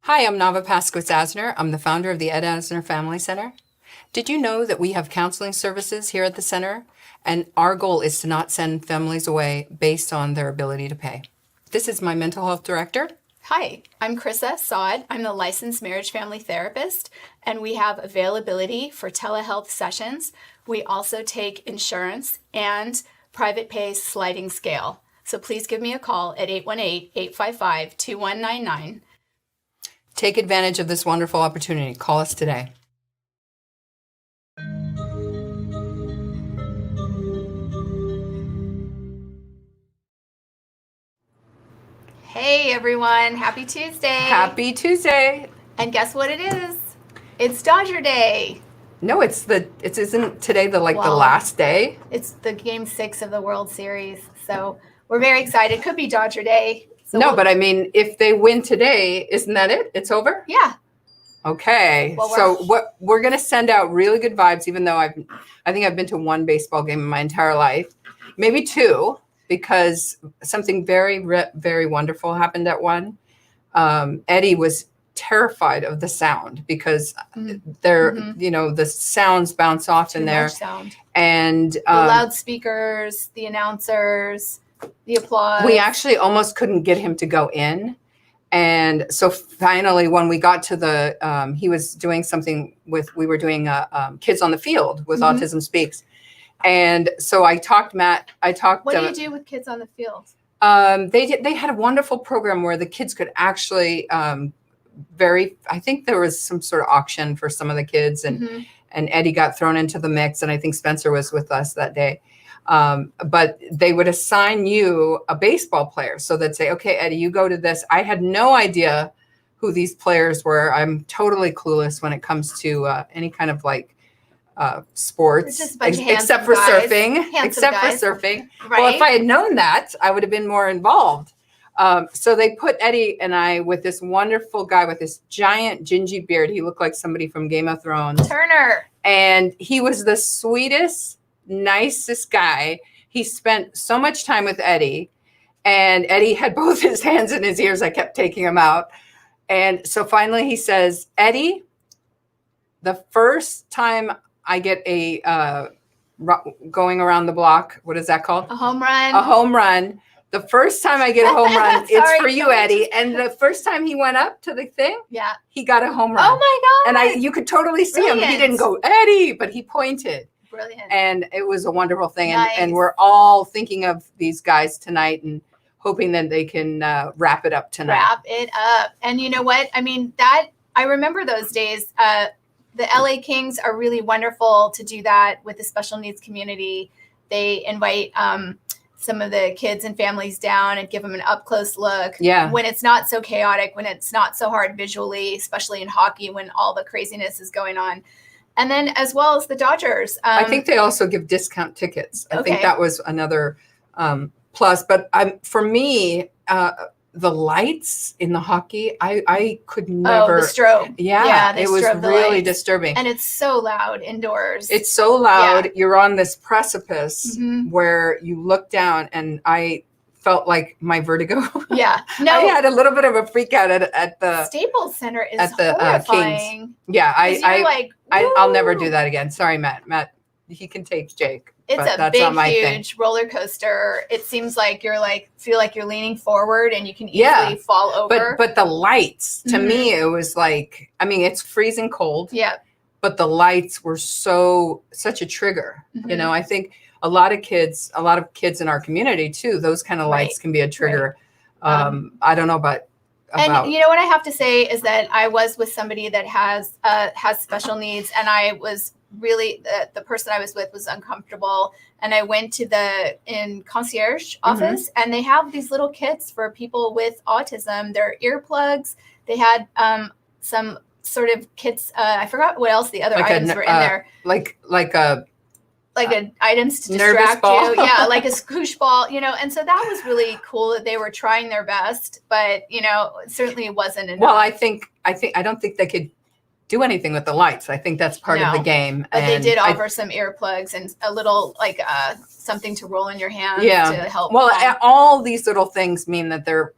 Hi, I'm Navah Asner. I'm the founder of the Ed Asner Family Center. Did you know that we have counseling services here at the center? And our goal is to not send families away based on their ability to pay. This is my mental health director. Hi, I'm Chrisa. I'm the licensed marriage family therapist, and we have availability for telehealth sessions. We also take insurance and private pay sliding scale. So please give me a call at 818-855-2199. Take advantage of this wonderful opportunity. Call us today. Hey everyone, happy Tuesday. Happy Tuesday. And guess what it is? It's Dodger Day. No, isn't today the last day? It's the game 6 of the World Series. So we're very excited. Could be Dodger Day. So but I mean, if they win today, isn't that it? It's over? Yeah. Okay. Well, we're going to send out really good vibes, even though I think I've been to one baseball game in my entire life, maybe two, because something very, very wonderful happened at one. Eddie was terrified of the sound because the sounds bounce off in there. Sound. And the loudspeakers, the announcers, the applause. We actually almost couldn't get him to go in. And so finally, when we got to he was doing something we were doing Kids on the Field with Autism Speaks. And so I talked, Matt, What do you do with Kids on the Field? They had a wonderful program where the kids could actually, I think there was some sort of auction for some of the kids and Eddie got thrown into the mix. And I think Spencer was with us that day. But they would assign you a baseball player. So they'd say, okay, Eddie, you go to this. I had no idea who these players were. I'm totally clueless when it comes to any kind of sports, except for surfing. Right? Well, if I had known that, I would have been more involved. So they put Eddie and I with this wonderful guy with this giant gingy beard. He looked like somebody from Game of Thrones. Turner. And he was the sweetest, nicest guy. He spent so much time with Eddie, and Eddie had both his hands in his ears. I kept taking him out. And so finally he says, Eddie, the first time I get a going around the block, what is that called? A home run. A home run. The first time I get a home run, it's for you, Eddie. And the first time he went up to the thing, he got a home run. Oh my God. And you could totally see him. He didn't go, Eddie, but he pointed. Brilliant. And it was a wonderful thing. Nice. And we're all thinking of these guys tonight and hoping that they can wrap it up tonight. Wrap it up. And you know what? I mean, I remember those days. The LA Kings are really wonderful to do that with the special needs community. They invite some of the kids and families down and give them an up close look. Yeah. When it's not so chaotic, when it's not so hard visually, especially in hockey, when all the craziness is going on. And then as well as the Dodgers. I think they also give discount tickets. I think that was another plus. But for me, the lights in the hockey, I could never. Oh, the strobe. Yeah, it was really disturbing. And it's so loud indoors. It's so loud. Yeah. You're on this precipice where you look down, and I felt like my vertigo. Yeah. No. I had a little bit of a freak out at the Staples Center is horrifying. Kings. Yeah, I'll never do that again. Sorry, Matt. Matt, he can take Jake. It's a big, huge roller coaster. It seems like feel like you're leaning forward and you can easily fall over. But the lights, to me, it was like, I mean, it's freezing cold. Yeah. But the lights were such a trigger. You know, I think a lot of kids in our community too, those kind of lights can be a trigger. Right. I don't know about. And you know what I have to say is that I was with somebody that has special needs, and I was really the person I was with was uncomfortable, and I went to the concierge office, and they have these little kits for people with autism. They're earplugs. They had some sort of kits. I forgot what else the other items were in there. Like items to distract you. Yeah, like a squoosh ball, and so that was really cool that they were trying their best, but it certainly wasn't enough. Well, I don't think they could do anything with the lights. I think that's part of the game. But they did offer some earplugs and a little like something to roll in your hands to help. Well, all these little things mean that they're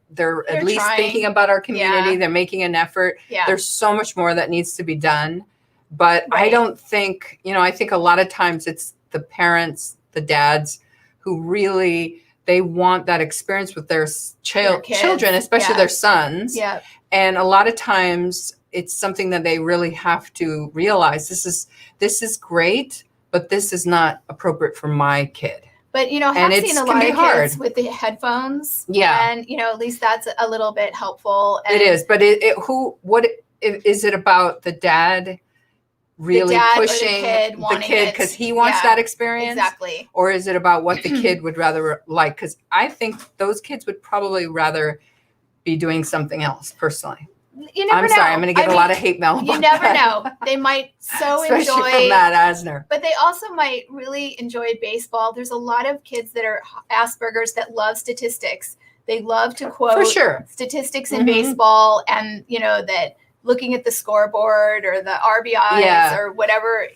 at least thinking about our community. They're making an effort. There's so much more that needs to be done. But I don't think, I think a lot of times it's the parents, the dads who really, they want that experience with their children, especially their sons. Yeah. And a lot of times it's something that they really have to realize. This is great, but this is not appropriate for my kid. But, I've seen a lot of kids with the headphones. Yeah. And, at least that's a little bit helpful. And it is. But is it about the dad really pushing the kid because he wants that experience? Exactly. Or is it about what the kid would rather like? Because I think those kids would probably rather be doing something else personally. You never know. Sorry, I'm going to get a lot of hate mail. You never know. They might especially enjoy from Matt Asner. But they also might really enjoy baseball. There's a lot of kids that are Asperger's that love statistics. They love to quote statistics in baseball, and that looking at the scoreboard or the RBIs or whatever,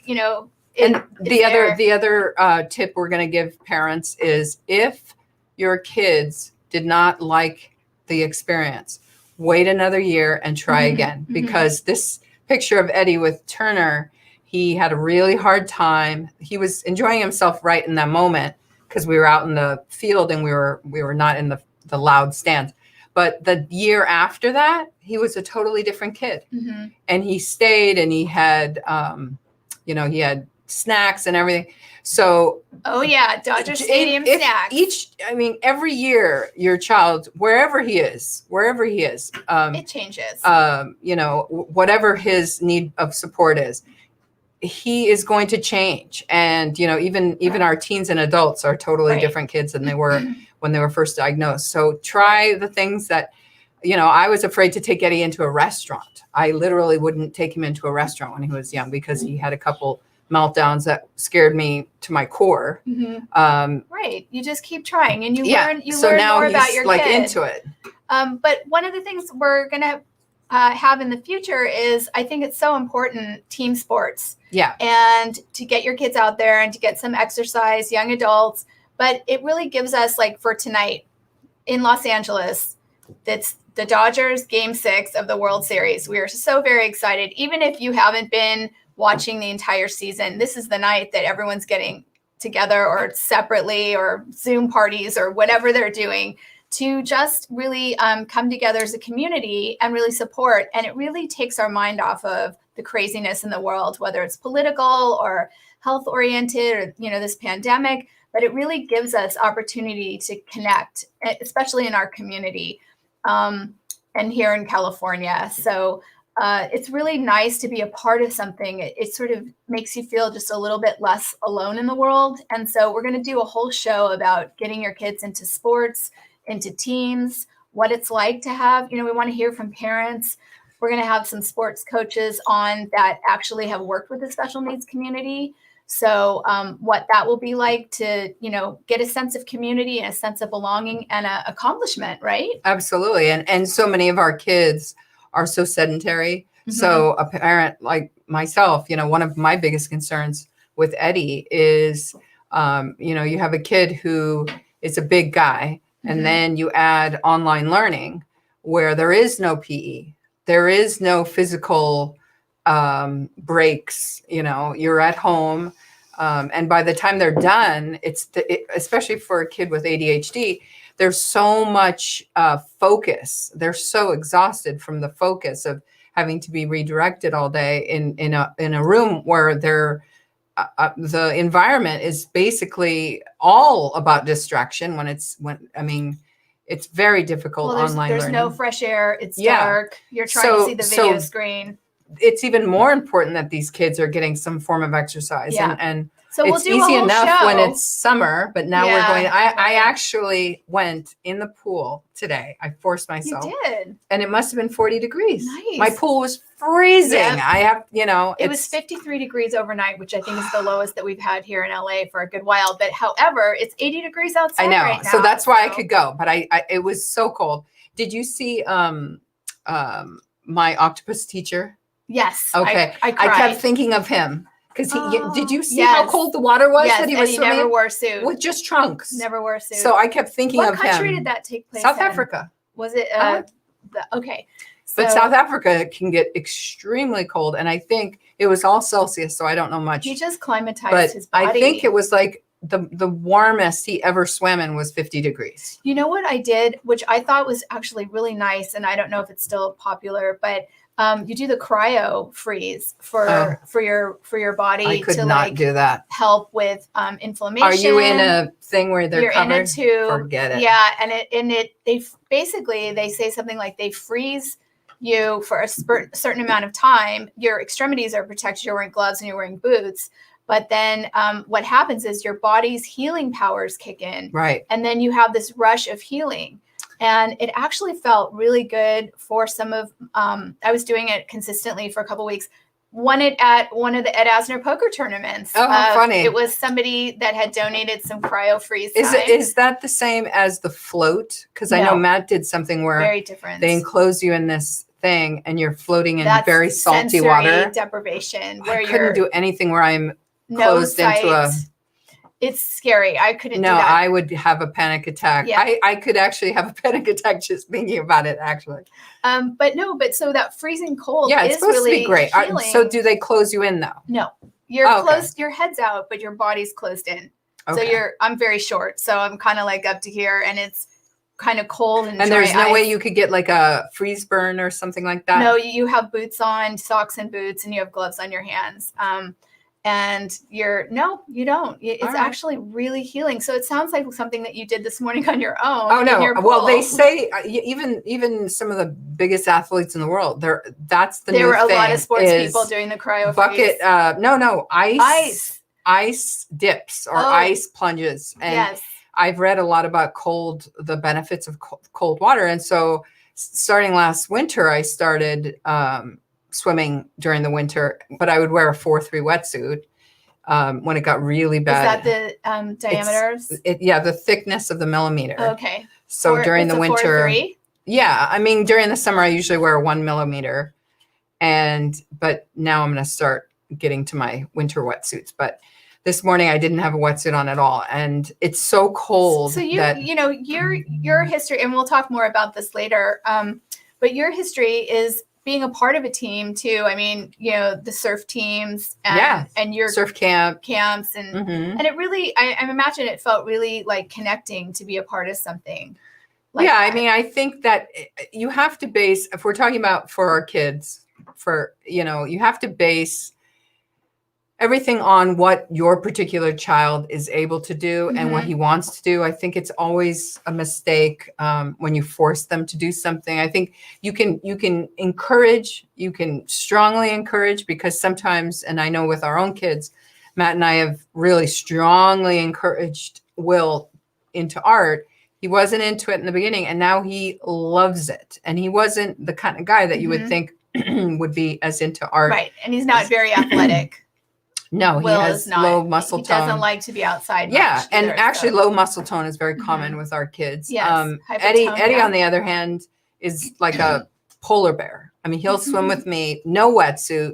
And the other tip we're going to give parents is if your kids did not like the experience, wait another year and try again, because this picture of Eddie with Turner, he had a really hard time. He was enjoying himself right in that moment because we were out in the field and we were not in the loud stands. But the year after that, he was a totally different kid, and he stayed and he had, he had snacks and everything. So, Dodger Stadium snacks. Every year your child, wherever he is, it changes. Whatever his need of support is, he is going to change. And, even our teens and adults are totally different kids than they were when they were first diagnosed. So try the things that, I was afraid to take Eddie into a restaurant. I literally wouldn't take him into a restaurant when he was young because he had a couple meltdowns that scared me to my core. Right. You just keep trying and you learn now more about your kid. Into it. But one of the things we're going to have in the future is, I think it's so important, team sports. Yeah. And to get your kids out there and to get some exercise, young adults. But it really gives us, like for tonight in Los Angeles, that's the Dodgers Game 6 of the World Series. We are so very excited. Even if you haven't been watching the entire season, this is the night that everyone's getting together or separately or Zoom parties or whatever they're doing to just really come together as a community and really support. And it really takes our mind off of the craziness in the world, whether it's political or health oriented or, this pandemic, but it really gives us opportunity to connect, especially in our community and here in California. So it's really nice to be a part of something. It sort of makes you feel just a little bit less alone in the world. And so we're going to do a whole show about getting your kids into sports, into teams, what it's like to have, we want to hear from parents. We're going to have some sports coaches on that actually have worked with the special needs community. So what that will be like to, get a sense of community and a sense of belonging and accomplishment, right? Absolutely. And so many of our kids are so sedentary. So a parent like myself, one of my biggest concerns with Eddie is, you have a kid who is a big guy, and then you add online learning where there is no PE, there is no physical breaks, you're at home. And by the time they're done, especially for a kid with ADHD, there's so much focus. They're so exhausted from the focus of having to be redirected all day in a room where the environment is basically all about distraction. It's very difficult online there's learning. No fresh air. It's dark. You're trying to see the video screen. It's even more important that these kids are getting some form of exercise. And so it's easy enough when it's summer, but now we're going. I actually went in the pool today. I forced myself. You did. And it must have been 40 degrees. Nice. My pool was freezing. Yep. It was 53 degrees overnight, which I think is the lowest that we've had here in LA for a good while. But however, it's 80 degrees outside. I know. Right now, so that's why I could go. But it was so cold. Did you see my octopus teacher? Yes. Okay. I I cried. kept thinking of him because did you see how Yes. cold the water was Yes, that he and was he swimming never wore a suit. with just trunks? Never wore a suit. So I kept thinking what of him. What country did that take place South in? Africa. Was it? Okay. But So South Africa can get extremely cold, and I think it was all Celsius, so I don't know much. he just climatized But his body. I think it was like the warmest he ever swam in was 50 degrees. You know what I did, which I thought was actually really nice, and I don't know if it's still popular, but you do the cryo freeze for your body. I could to not like do that. help with inflammation. Are you in a thing where they're You're covered? in a tube. Forget it. Yeah, and they basically they say something like they freeze you for a certain amount of time. Your extremities are protected. You're wearing gloves and you're wearing boots. But then what happens is your body's healing powers kick in. Right. And then you have this rush of healing. And it actually felt really good for some of, I was doing it consistently for a couple of weeks. Won it at one of the Ed Asner poker tournaments. Oh, how funny. It was somebody that had donated some cryo freeze Is time. is that the same as the float? Because I know No. Matt did something where Very different. they enclose you in this thing and you're floating in That's very salty sensory water. deprivation. Where I couldn't do anything where I'm closed into a. It's scary. I couldn't do No, that. I would have a panic attack. Yeah. I could actually have a panic attack just thinking about it, actually. But so that freezing cold Yeah, it's is supposed really to be great. healing. So do they close you in though? No, you're Oh, okay. closed. Your head's out, but your body's closed in. Okay. So I'm very short, so I'm kind of like up to here, and it's kind of cold and And dry there's no ice. way you could get like a freeze burn or something like that? No, you have boots on, socks and boots, and you have gloves on your hands. And you don't. It's All right. actually really healing. So it sounds like something that you did this morning on your own. Oh in no! your Well, they pool. say even some of the biggest athletes in the world, that's the new thing. There were a lot of sports people doing the cryo bucket. freeze. Ice dips or ice plunges. And yes. I've read a lot about the benefits of cold water, and so starting last winter, I started swimming during the winter, but I would wear a 4-3 wetsuit when it got really bad. Is that the diameters? The thickness of the millimeter. Okay. So during the winter, 4-3? yeah, I mean during the summer I usually wear a 1 millimeter, but now I'm going to start getting to my winter wetsuits. But this morning I didn't have a wetsuit on at all, and it's so cold. So your history, and we'll talk more about this later. But your history is being a part of a team too. I mean, the surf teams and your surf camps and it really, I imagine it felt really like connecting to be a part of something. Like that. I mean, I think that you have to base, if we're talking about for our kids, you have to base everything on what your particular child is able to do and what he wants to do. I think it's always a mistake when you force them to do something. I think you can encourage, you can strongly encourage, because sometimes, and I know with our own kids, Matt and I have really strongly encouraged Will into art. He wasn't into it in the beginning, and now he loves it. And he wasn't the kind of guy that you would think would be as into art. Right. And he's not very athletic. No, Will he has low muscle tone. He doesn't like to be outside. Yeah, and actually low muscle tone is very common with our kids. Yes, Eddie, on the other hand, is like a polar bear. I mean, he'll swim with me, no wetsuit,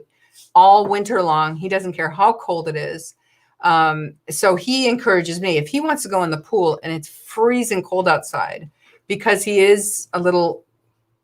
all winter long. He doesn't care how cold it is. So he encourages me, if he wants to go in the pool and it's freezing cold outside, because he is a little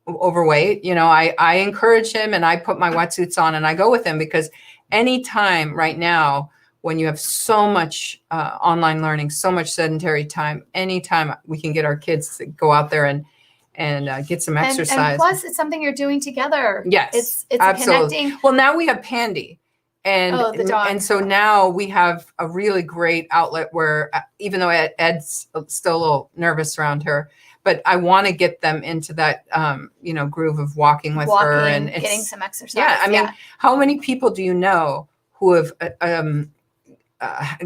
overweight, I encourage him, and I put my wetsuits on and I go with him, because anytime right now when you have so much online learning, so much sedentary time, anytime we can get our kids to go out there and get some exercise. And plus, it's something you're doing together. Yes, it's absolutely. connecting. Well, now we have Pandy, and the dog. And so now we have a really great outlet where, even though Ed's still a little nervous around her, but I want to get them into that, groove of walking with her and getting some exercise. Yeah, I mean, how many people do you know who have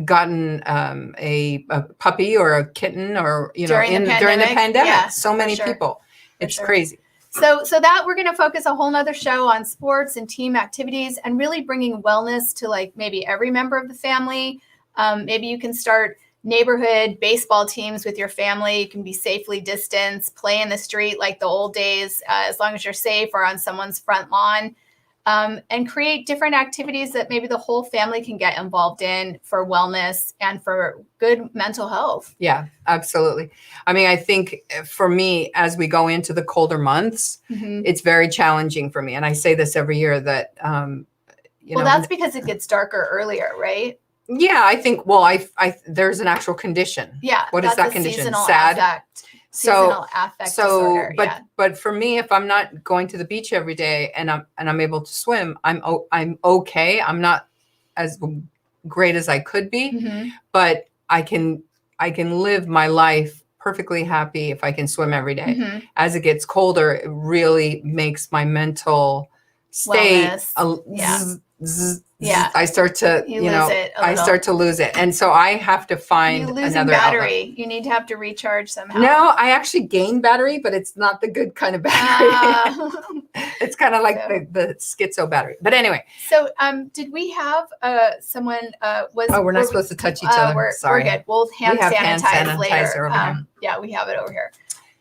gotten a puppy or a kitten or during the pandemic? Yeah, so many people. It's crazy. So that we're going to focus a whole nother show on sports and team activities and really bringing wellness to like maybe every member of the family. Maybe you can start neighborhood baseball teams with your family. You can be safely distanced, play in the street like the old days, as long as you're safe or on someone's front lawn. and create different activities that maybe the whole family can get involved in for wellness and for good mental health. Yeah, absolutely. I mean, I think for me, as we go into the colder months, it's very challenging for me. And I say this every year that, that's because it gets darker earlier, right? Yeah, I think, there's an actual condition. Yeah. What is that condition? Seasonal Sad. affect. Seasonal affect disorder. But for me, if I'm not going to the beach every day and I'm able to swim, I'm okay. I'm not as great as I could be, but I can live my life perfectly happy if I can swim every day. As it gets colder, it really makes my mental state I start to I start to lose it, and so I have to find another battery outlet. You need to have to recharge somehow. No, I actually gain battery, but it's not the good kind of battery. It's kind of like the schizo battery. But anyway, so did we have someone we're not supposed to touch each other. Sorry, we're good. We'll hand sanitize later. Over here. Yeah, we have it over here.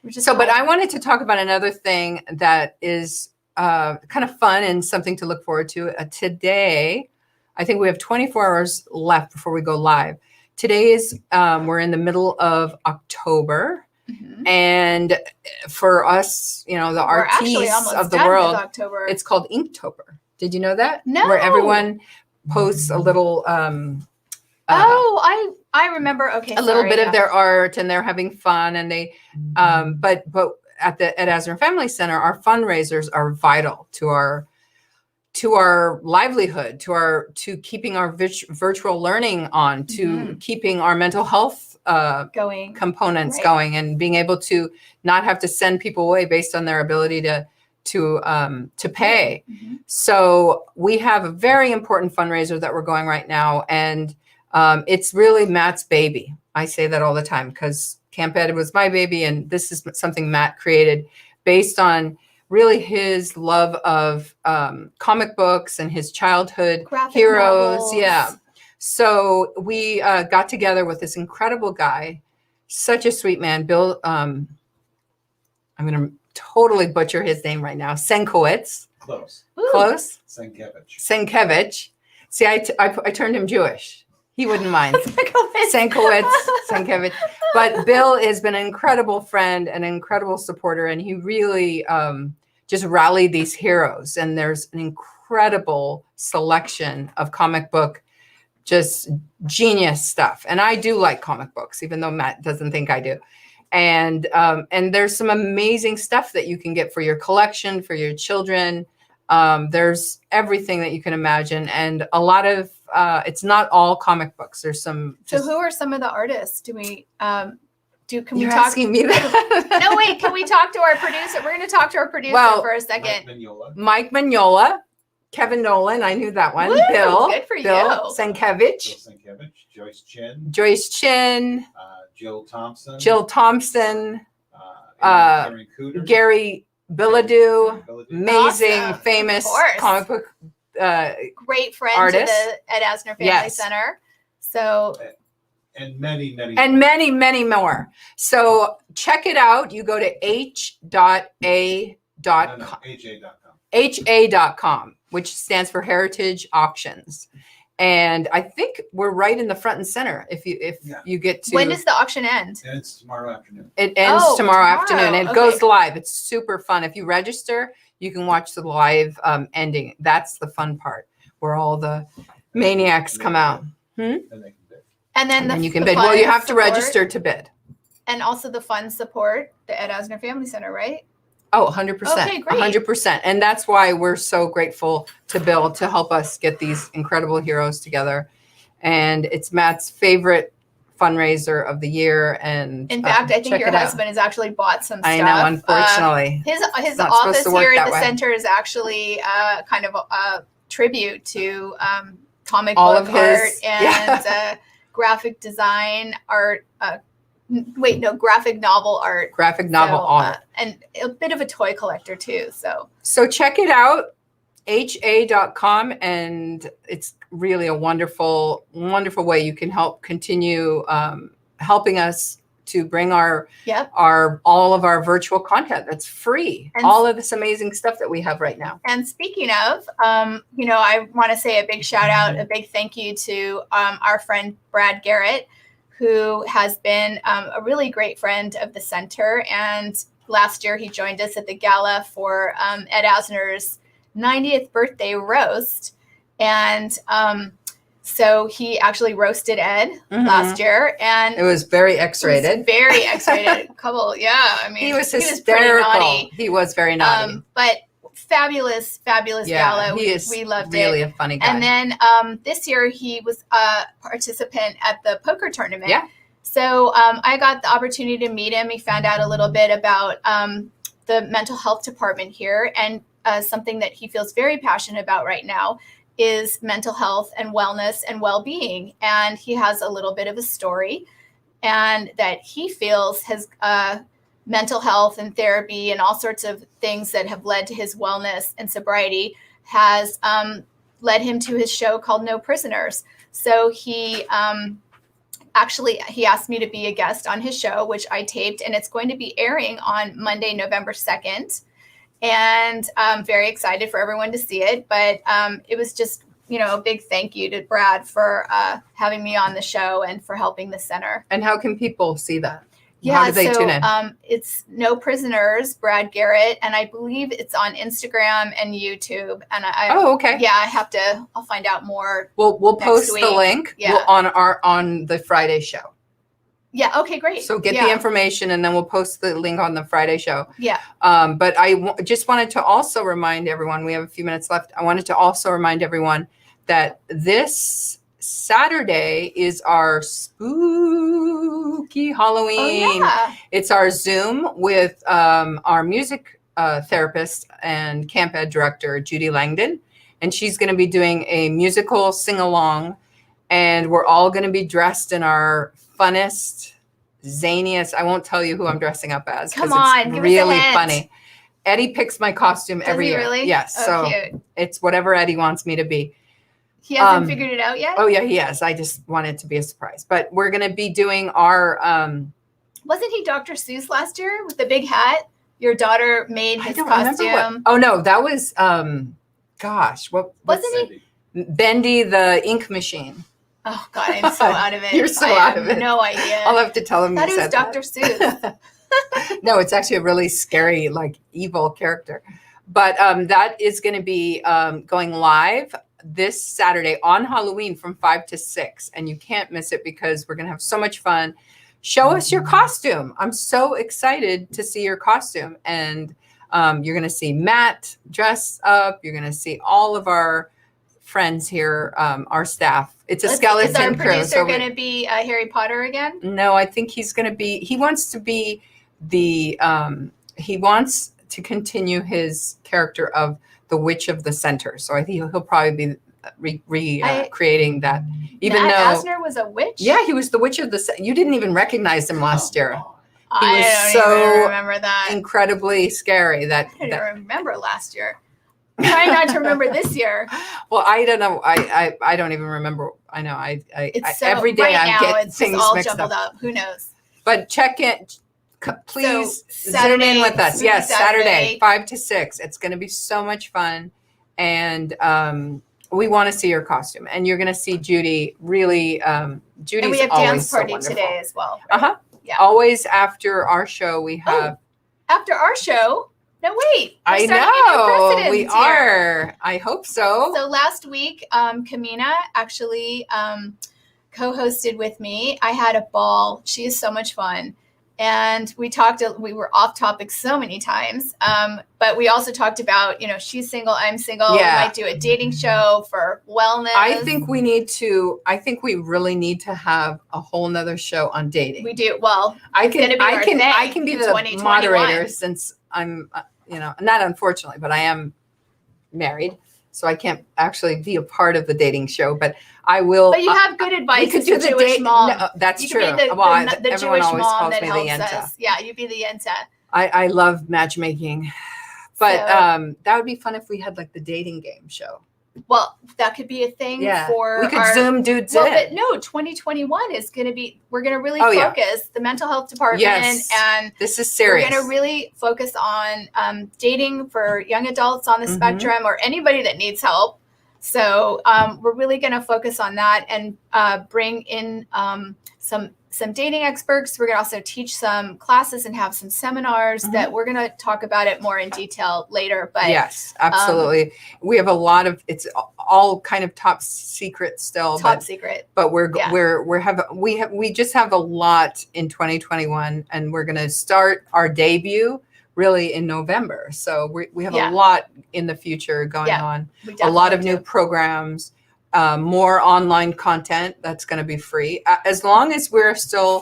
But I wanted to talk about another thing that is kind of fun and something to look forward to. Today, I think we have 24 hours left before we go live. Today is, we're in the middle of October. And for us, the artists of the world, it's called Inktober. Did you know that? No. Where everyone posts a little... I remember. Okay, a little bit of their art, and they're having fun, and they, but at Asner Family Center, our fundraisers are vital to our livelihood, to keeping our virtual learning on, to keeping our mental health components going, and being able to not have to send people away based on their ability to pay. So we have a very important fundraiser that we're going right now, and it's really Matt's baby. I say that all the time because Camp Ed was my baby, and this is something Matt created based on really his love of comic books and his childhood heroes. Novels. Yeah. So we got together with this incredible guy, such a sweet man, Bill. I'm going to totally butcher his name right now. Senkowitz. Close. Close. Senkevich. See, I turned him Jewish. He wouldn't mind. Senkowitz. But Bill has been an incredible friend, an incredible supporter, and he really just rallied these heroes. And there's an incredible selection of comic book, just genius stuff. And I do like comic books, even though Matt doesn't think I do. And there's some amazing stuff that you can get for your collection, for your children. There's everything that you can imagine, and a lot of it's not all comic books. There's some. So who are some of the artists? Can we You're talk? Asking me that? No, wait. Can we talk to our producer? We're going to talk to our producer for a second. Mike Mignola, Kevin Nolan. I knew that one. Woo, Bill. Good for Bill you. Senkevich. Joyce Chin. Jill Thompson. Gary Bilodeau, amazing, famous comic book great friend artist at Asner Family Center. So and many more. So check it out. You go to ha.com, which stands for Heritage Auctions. And I think we're right in the front and center. If you get to. When does the auction end? It ends tomorrow afternoon. It ends tomorrow afternoon. It goes live. It's super fun. If you register, you can watch the live ending. That's the fun part, where all the maniacs come out. And they can bid. And then you can bid. Well, you have to register to bid. And also the fund support at Asner Family Center, right? Oh, 100%. Okay, great. 100%. And that's why we're so grateful to Bill to help us get these incredible heroes together. And it's Matt's favorite fundraiser of the year. And in fact, I think your husband has actually bought some stuff. I know, unfortunately. His office here at the center is actually kind of a tribute to comic book art and graphic design art. Graphic novel art. And a bit of a toy collector too. So check it out, ha.com, and it's really a wonderful, wonderful way you can help continue helping us to bring our Yep. all of our virtual content that's free. And all of this amazing stuff that we have right now. And speaking of, I want to say a big shout out, a big thank you to our friend Brad Garrett, who has been a really great friend of the center. And last year he joined us at the gala for Ed Asner's 90th birthday roast. And so he actually roasted Ed last year, and it was very X-rated. Very X-rated. Couple, yeah. I mean, he was pretty hysterical. naughty. He was very naughty. But fabulous gala. We loved really it. A funny guy. And then this year he was a participant at the poker tournament. Yeah. So I got the opportunity to meet him. He found out a little bit about the mental health department here, and something that he feels very passionate about right now is mental health and wellness and well-being. And he has a little bit of a story, and that he feels has mental health and therapy and all sorts of things that have led to his wellness and sobriety has led him to his show called No Prisoners. So he asked me to be a guest on his show, which I taped, and it's going to be airing on Monday, November 2nd. And I'm very excited for everyone to see it. But it was just, a big thank you to Brad for having me on the show and for helping the center. And how can people see that? Yeah, how do they tune in? It's No Prisoners, Brad Garrett, and I believe it's on Instagram and YouTube. And okay. Yeah, I'll find out more. We'll post the link on the Friday show. Yeah. Okay, great. So get the information, and then we'll post the link on the Friday show. Yeah. But I just wanted to also remind everyone, we have a few minutes left. I wanted to also remind everyone that this Saturday is our spooky Halloween. Oh, yeah. It's our Zoom with our music therapist and camp ed director, Judy Langdon. And she's going to be doing a musical sing-along. And we're all going to be dressed in our funnest, zaniest. I won't tell you who I'm dressing up as. Come on, it's give really us a hint. funny. Eddie picks my costume Does every he year. really? Yes. Oh, so cute. It's whatever Eddie wants me to be. He hasn't figured it out yet? Oh yeah, he has. I just want it to be a surprise. But we're going to be doing our. Wasn't he Dr. Seuss last year with the big hat? Your daughter made his costume. Oh no, that was. Gosh, what wasn't he? Bendy the ink machine. Oh God, I'm so out of it. You're so out of it. No idea. I'll have to tell him. I thought it was Dr. Seuss. No, it's actually a really scary, evil character. But that is going to be going live this Saturday on Halloween from 5 to 6. And you can't miss it because we're going to have so much fun. Show us your costume. I'm so excited to see your costume. And you're going to see Matt dress up. You're going to see all of our friends here, our staff. It's a skeleton crew. Is our producer going to be Harry Potter again? No, I think he's going to be, he wants to be he wants to continue his character of the Witch of the Center. So I think he'll probably be creating that. Even though Asner was a witch? Yeah, he was the Witch of the Center. You didn't even recognize him last year. He was I don't even remember that. Incredibly scary. I didn't remember last year. I'm trying not to remember this year. Well, I don't know. I don't even remember. I know. Every day I get things all mixed jumbled up. Who knows? But check it. Please zoom in with us. Yes, Saturday, 5 to 6. It's going to be so much fun. And we want to see your costume. And you're going to see Judy really, Judy's and we have always dance party so today as well. Right? Uh-huh. Yeah. Always after our show, we have. After our show? No, wait. I know. We are. I hope so. So last week, Kamina actually co-hosted with me. I had a ball. She is so much fun. And we were off topic so many times. But we also talked about, she's single, I'm single. Yeah. We might do a dating show for wellness. I think we really need to have a whole nother show on dating. We do. Well, I can be the moderator since I'm, not unfortunately, but I am married. So I can't actually be a part of the dating show, but I will. But you have good advice. You could do the Jewish mom. No, that's you true. The everyone Jewish always mom calls that me the helps Yenta. us. Yeah, you be the Yenta. I love matchmaking, but that would be fun if we had the dating game show. Well, that could be a thing for we could our, Zoom dudes well, in. but no, 2021 is going to be, we're going to really Oh, yeah. focus the mental health department, Yes. and This is serious. we're going to really focus on dating for young adults on the Mhm. spectrum, or anybody that needs help. So we're really going to focus on that and bring in some dating experts. We're going to also teach some classes and have some seminars that we're going to talk about it more in detail later. But yes, absolutely. We have a lot of, it's all kind of top secret still, top secret. but we just have a lot in 2021, and we're going to start our debut really in November. So we have a lot in the future going on. A lot of new programs. More online content that's going to be free. As long as we're still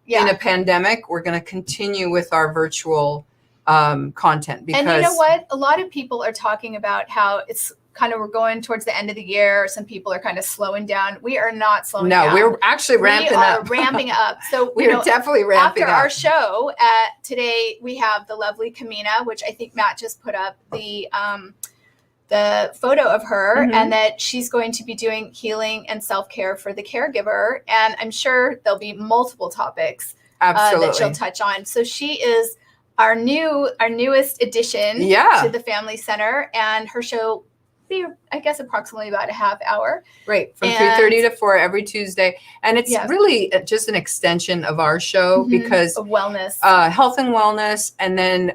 in a pandemic, we're going to continue with our virtual content. Because, and you know what? A lot of people are talking about how it's kind of, we're going towards the end of the year. Some people are kind of slowing down. We are not slowing down. No, we're actually ramping up. We are ramping up. So we're definitely ramping after up. our show today, we have the lovely Kamina, which I think Matt just put up the photo of her, and that she's going to be doing healing and self-care for the caregiver. And I'm sure there'll be multiple topics that she'll touch on. So she is our newest addition to the Family Center, and her show be, I guess, approximately about a half hour. Right, from 3:30 to 4 every Tuesday. And it's really just an extension of our show because of wellness, health and wellness, and then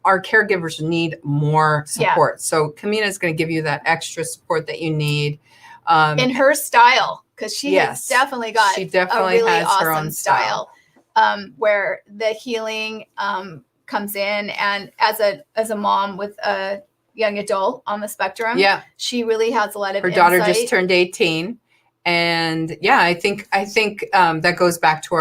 our caregivers need more support. So Kamina is going to give you that extra support that you need. In her style, because she has definitely got a really awesome style. Where the healing comes in, and as a mom with a young adult on the spectrum, she really has a lot of her daughter just turned 18, and I think that goes back to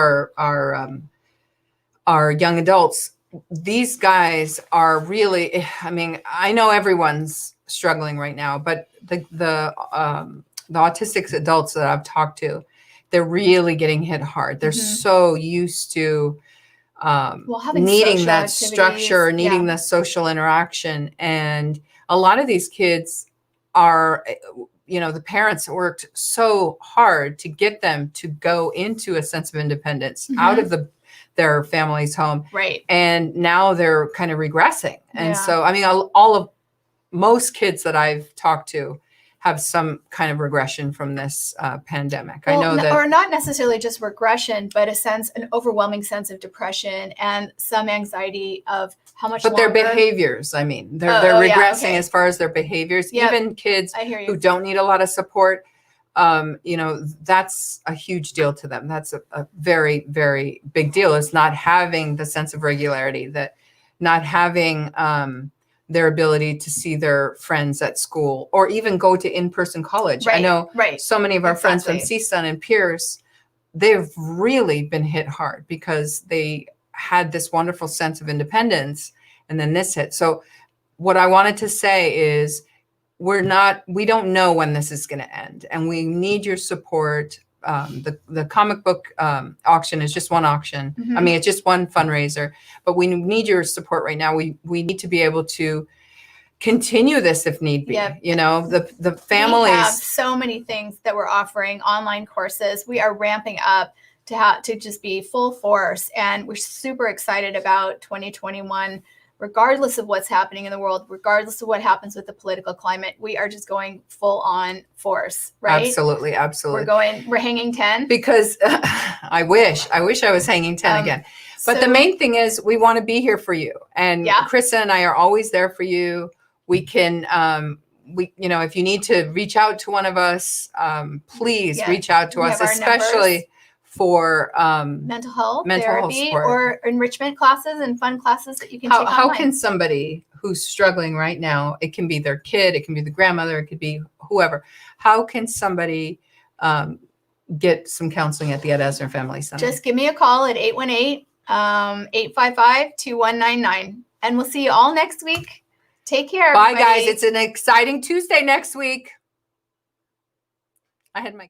our young adults. These guys are really, I mean, I know everyone's struggling right now, but the autistic adults that I've talked to, they're really getting hit hard. They're so used to needing that structure, needing the social interaction. And a lot of these kids are, the parents worked so hard to get them to go into a sense of independence out of their family's home. Right. And now they're kind of regressing. And so, I mean, most kids that I've talked to have some kind of regression from this pandemic. Well, I know that, or not necessarily just regression, but an overwhelming sense of depression and some anxiety of how much but longer. their behaviors, I mean, they're regressing as far as their behaviors. Even kids who don't need a lot of support, that's a huge deal to them. That's a very, very big deal, is not having the sense of regularity, that not having their ability to see their friends at school or even go to in-person college. I know so many of our friends from CSUN and Pierce, they've really been hit hard because they had this wonderful sense of independence, and then this hit. So what I wanted to say is, we don't know when this is going to end, and we need your support. The comic book auction is just one auction. I mean, it's just one fundraiser, but we need your support right now. We need to be able to continue this if need be. The families. We have so many things that we're offering, online courses. We are ramping up to just be full force, and we're super excited about 2021. Regardless of what's happening in the world, regardless of what happens with the political climate, we are just going full on force, right? Absolutely. We're hanging 10. Because I wish I was hanging 10 again. But the main thing is, we want to be here for you. And Chrisa and I are always there for you. We can, if you need to reach out to one of us, please reach out to us, especially for mental health therapy or enrichment classes and fun classes that you can take online. How can somebody who's struggling right now, it can be their kid, it can be the grandmother, it could be whoever, how can somebody get some counseling at the Ed Asner Family Center? Just give me a call at 818-855-2199, and we'll see you all next week. Take care, Bye, everybody. guys. It's an exciting Tuesday next week. I had my